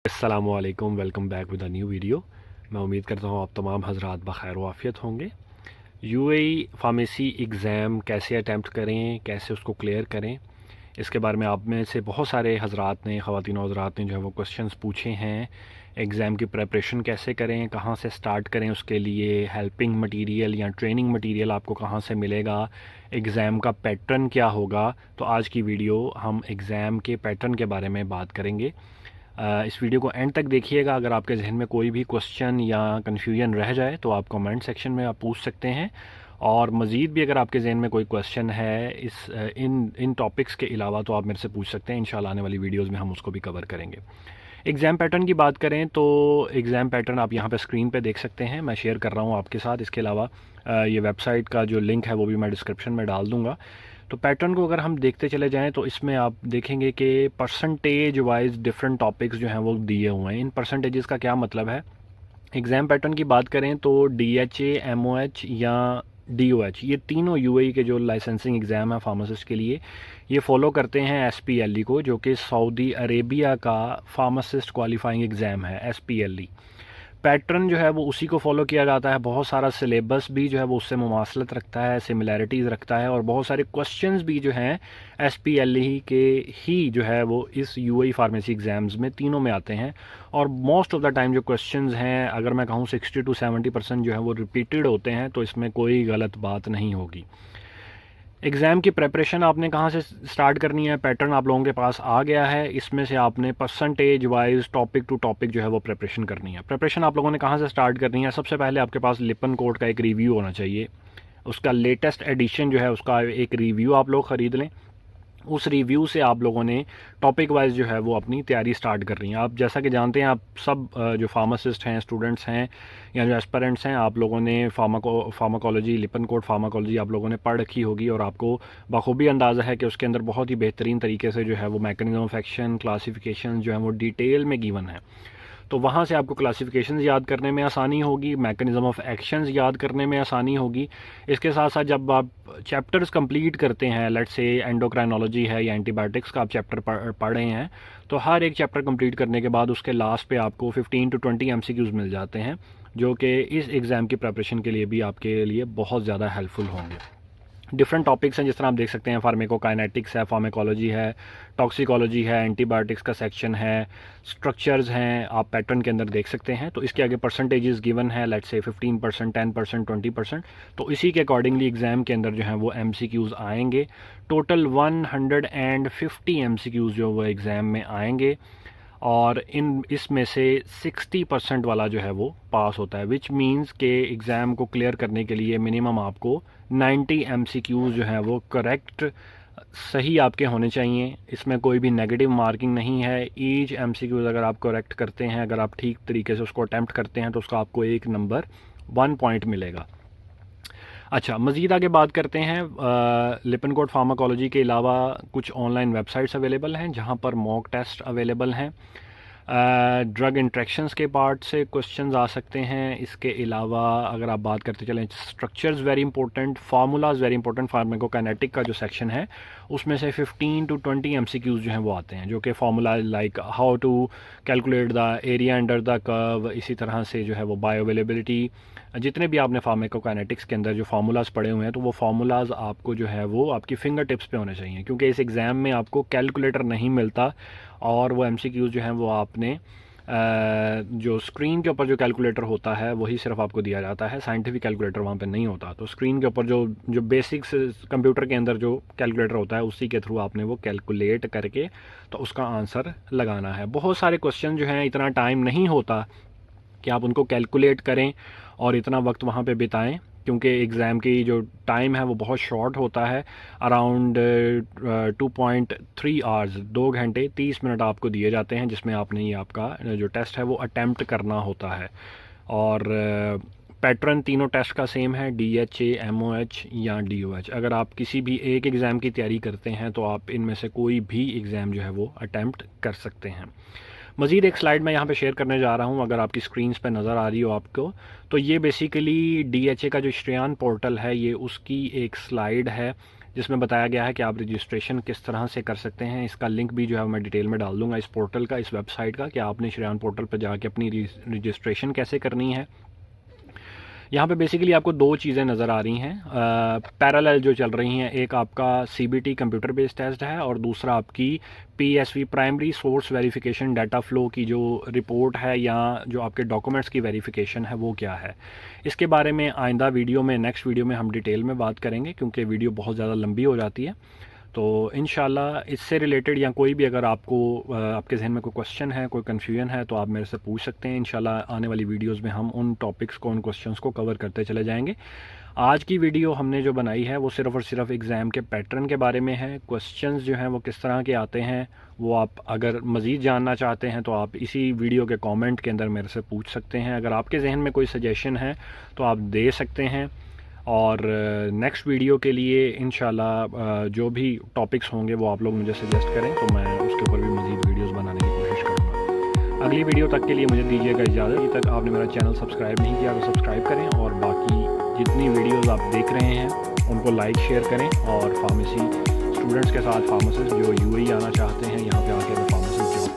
अस्सलामुअलैकुम, welcome back with a new video. मैं उम्मीद करता हूँ आप तमाम हजरात बखैर व आफियत होंगे। यूएई फार्मेसी एग्ज़ाम कैसे अटैम्प्ट करें, कैसे उसको क्लियर करें, इसके बारे में आप में से बहुत सारे हजरात ने, ख़वातीन और हजरात ने जो है वो क्वेश्चंस पूछे हैं। एग्ज़ाम की प्रिपरेशन कैसे करें, कहाँ से स्टार्ट करें, उसके लिए हेल्पिंग मटेरियल या ट्रेनिंग मटेरियल आपको कहाँ से मिलेगा, एग्ज़ाम का पैटर्न क्या होगा। तो आज की वीडियो हम एग्ज़ाम के पैटर्न के बारे में बात करेंगे। इस वीडियो को एंड तक देखिएगा। अगर आपके जहन में कोई भी क्वेश्चन या कन्फ्यूजन रह जाए तो आप कमेंट सेक्शन में आप पूछ सकते हैं। और मज़ीद भी अगर आपके जहन में कोई क्वेश्चन है इन टॉपिक्स के अलावा तो आप मेरे से पूछ सकते हैं। इंशाल्लाह आने वाली वीडियोस में हम उसको भी कवर करेंगे। एग्ज़ाम पैटर्न की बात करें तो एग्ज़ाम पैटर्न आप यहाँ पे स्क्रीन पे देख सकते हैं, मैं शेयर कर रहा हूँ आपके साथ। इसके अलावा ये वेबसाइट का जो लिंक है वो भी मैं डिस्क्रिप्शन में डाल दूँगा। तो पैटर्न को अगर हम देखते चले जाएं तो इसमें आप देखेंगे कि परसेंटेज वाइज डिफरेंट टॉपिक्स जो हैं वो दिए हुए हैं। इन परसेंटेजेस का क्या मतलब है? एग्ज़ाम पैटर्न की बात करें तो डीएचए, एमओएच या डीओएच, ये तीनों यूएई के जो लाइसेंसिंग एग्ज़ाम है फार्मासिस्ट के लिए, ये फॉलो करते हैं एसपीएलई को, जो कि सऊदी अरेबिया का फार्मासिस्ट क्वालिफाइंग एग्ज़ाम है एसपीएलई। पैटर्न जो है वो उसी को फॉलो किया जाता है। बहुत सारा सिलेबस भी जो है वो उससे मुमासलत रखता है, सिमिलैरिटीज़ रखता है, और बहुत सारे क्वेश्चंस भी जो हैं एसपीएलई के ही जो है वो इस यूएई फार्मेसी एग्ज़ाम्स में तीनों में आते हैं। और मोस्ट ऑफ द टाइम जो क्वेश्चंस हैं, अगर मैं कहूँ 60 to 70% जो है वो रिपीटेड होते हैं, तो इसमें कोई गलत बात नहीं होगी। एग्ज़ाम की प्रिपरेशन आपने कहाँ से स्टार्ट करनी है? पैटर्न आप लोगों के पास आ गया है। इसमें से आपने percentage wise topic to topic जो है वो प्रिपरेशन करनी है। प्रिपरेशन आप लोगों ने कहाँ से स्टार्ट करनी है? सबसे पहले आपके पास लिपन कोड का एक रिव्यू होना चाहिए। उसका लेटेस्ट एडिशन जो है उसका एक रिव्यू आप लोग ख़रीद लें। उस रिव्यू से आप लोगों ने टॉपिक वाइज जो है वो अपनी तैयारी स्टार्ट कर रही हैं। आप जैसा कि जानते हैं, आप सब जो फार्मासिस्ट हैं, स्टूडेंट्स हैं या जो एस्पिरेंट्स हैं, आप लोगों ने फार्माकोलॉजी, लिपन कोड फार्माकोलॉजी आप लोगों ने पढ़ रखी होगी, और आपको बखूबी अंदाज़ा है कि उसके अंदर बहुत ही बेहतरीन तरीके से जो है वो मैकेनिज्म ऑफ एक्शन, क्लासिफिकेशन जो है वो डिटेल में गिवन है। तो वहाँ से आपको क्लासिफिकेशंस याद करने में आसानी होगी, मैकेनिज़्म ऑफ एक्शंस याद करने में आसानी होगी। इसके साथ साथ जब आप चैप्टर्स कंप्लीट करते हैं, लेट्स से एंडोक्राइनोलॉजी है या एंटीबायोटिक्स का आप चैप्टर पढ़ रहे हैं, तो हर एक चैप्टर कंप्लीट करने के बाद उसके लास्ट पे आपको 15 to 20 एमसीक्यूज़ मिल जाते हैं, जो कि इस एग्ज़ाम की प्रिपरेशन के लिए भी आपके लिए बहुत ज़्यादा हेल्पफुल होंगे। डिफरेंट टॉपिक्स हैं, जिस तरह आप देख सकते हैं, फार्मेकोकाइनेटिक्स है, फार्मेकोलॉजी है, टॉक्सिकोलॉजी है, एंटीबायोटिक्स का सेक्शन है, स्ट्रक्चर्स हैं, आप पैटर्न के अंदर देख सकते हैं। तो इसके आगे परसेंटेजेस गिवन है, लेट्स से 15%, 10%, 20%। तो इसी के अकॉर्डिंगली एग्ज़ाम के अंदर जो है वो एमसीक्यूज़ आएंगे। टोटल 150 एमसीक्यूज़ जो वो एग्ज़ाम में आएंगे, और इसमें से 60% वाला जो है वो पास होता है, विच मीन्स के एग्ज़ाम को क्लियर करने के लिए मिनिमम आपको 90 एमसीक्यूज़ जो है वो करेक्ट, सही आपके होने चाहिए। इसमें कोई भी नेगेटिव मार्किंग नहीं है। ईच एमसीक्यूज़ अगर आप करेक्ट करते हैं, अगर आप ठीक तरीके से उसको अटैम्प्ट करते हैं, तो उसका आपको 1 नंबर 1 पॉइंट मिलेगा। अच्छा, मज़ीद आगे बात करते हैं। लिपन कोड फार्माकोलॉजी के अलावा कुछ ऑनलाइन वेबसाइट्स अवेलेबल हैं जहां पर मॉक टेस्ट अवेलेबल हैं। ड्रग इंट्रैक्शंस के पार्ट से क्वेश्चंस आ सकते हैं। इसके अलावा अगर आप बात करते चलें, structures very important, formulas very important. Pharmacokinetic का जो सेक्शन है उसमें से 15 to 20 एमसीक्यूज़ जो हैं वो आते हैं, जो कि formula like how to calculate the area under the curve, इसी तरह से जो है वो बायो अवेलेबिलिटी, जितने भी आपने फार्माकोकाइनेटिक्स के अंदर जो फार्मूलाज पढ़े हुए हैं, तो वो फार्मूलाज आपको जो है वो आपकी फिंगर टिप्स पे होने चाहिए, क्योंकि इस एग्ज़ाम में आपको कैलकुलेटर नहीं मिलता। और वो एमसीक्यूज़ जो हैं वो आपने जो स्क्रीन के ऊपर जो कैलकुलेटर होता है वही सिर्फ आपको दिया जाता है, साइंटिफिक कैलकुलेटर वहाँ पे नहीं होता। तो स्क्रीन के ऊपर जो जो बेसिक्स कंप्यूटर के अंदर जो कैलकुलेटर होता है, उसी के थ्रू आपने वो कैलकुलेट करके तो उसका आंसर लगाना है। बहुत सारे क्वेश्चन जो हैं, इतना टाइम नहीं होता कि आप उनको कैलकुलेट करें और इतना वक्त वहाँ पे बिताएं, क्योंकि एग्ज़ाम की जो टाइम है वो बहुत शॉर्ट होता है। अराउंड 2.3 आवर्स, 2 घंटे 30 मिनट आपको दिए जाते हैं, जिसमें आपने ये आपका जो टेस्ट है वो अटैम्प्ट करना होता है। और पैटर्न तीनों टेस्ट का सेम है, डीएचए, एमओएच या डीओएच। अगर आप किसी भी एक एग्ज़ाम की तैयारी करते हैं तो आप इनमें से कोई भी एग्ज़ाम जो है वो अटैम्प्ट कर सकते हैं। मज़ीद एक स्लाइड मैं यहाँ पे शेयर करने जा रहा हूँ, अगर आपकी स्क्रीन्स पे नज़र आ रही हो आपको, तो ये बेसिकली डीएचए का जो श्रेयान पोर्टल है, ये उसकी एक स्लाइड है जिसमें बताया गया है कि आप रजिस्ट्रेशन किस तरह से कर सकते हैं। इसका लिंक भी जो है मैं डिटेल में डाल दूंगा इस पोर्टल का, इस वेबसाइट का, कि आपने शरियान पोर्टल पर जाके अपनी रजिस्ट्रेशन कैसे करनी है। यहाँ पे बेसिकली आपको दो चीज़ें नज़र आ रही हैं पैरेलल जो चल रही हैं। एक आपका CBT कंप्यूटर बेस्ड टेस्ट है और दूसरा आपकी PSV primary source verification data flow की जो रिपोर्ट है या जो आपके डॉक्यूमेंट्स की वेरिफिकेशन है वो क्या है। इसके बारे में आइंदा वीडियो में, नेक्स्ट वीडियो में हम डिटेल में बात करेंगे, क्योंकि वीडियो बहुत ज़्यादा लंबी हो जाती है। तो इंशाल्लाह इससे रिलेटेड या कोई भी अगर आपको आपके जहन में कोई क्वेश्चन है, कोई कन्फ्यूजन है, तो आप मेरे से पूछ सकते हैं। इंशाल्लाह आने वाली वीडियोस में हम उन टॉपिक्स को, उन क्वेश्चंस को कवर करते चले जाएंगे। आज की वीडियो हमने जो बनाई है वो सिर्फ़ और सिर्फ एग्ज़ाम के पैटर्न के बारे में है। क्वेश्चंस जो हैं वो किस तरह के आते हैं वो आप अगर मज़ीद जानना चाहते हैं तो आप इसी वीडियो के कमेंट के अंदर मेरे से पूछ सकते हैं। अगर आपके जहन में कोई सजेशन है तो आप दे सकते हैं। और नेक्स्ट वीडियो के लिए इंशाल्लाह जो भी टॉपिक्स होंगे वो आप लोग मुझे सजेस्ट करें तो मैं उसके ऊपर भी मज़ीद वीडियोस बनाने की कोशिश करूँगा। अगली वीडियो तक के लिए मुझे दीजिएगा इजाज़त। अभी तक आपने मेरा चैनल सब्सक्राइब नहीं किया तो सब्सक्राइब करें और बाकी जितनी वीडियोस आप देख रहे हैं उनको लाइक शेयर करें। और फार्मेसी स्टूडेंट्स के साथ फार्मासिस्ट जो UAE आना चाहते हैं, यहाँ पे आके वो फार्मासिस्ट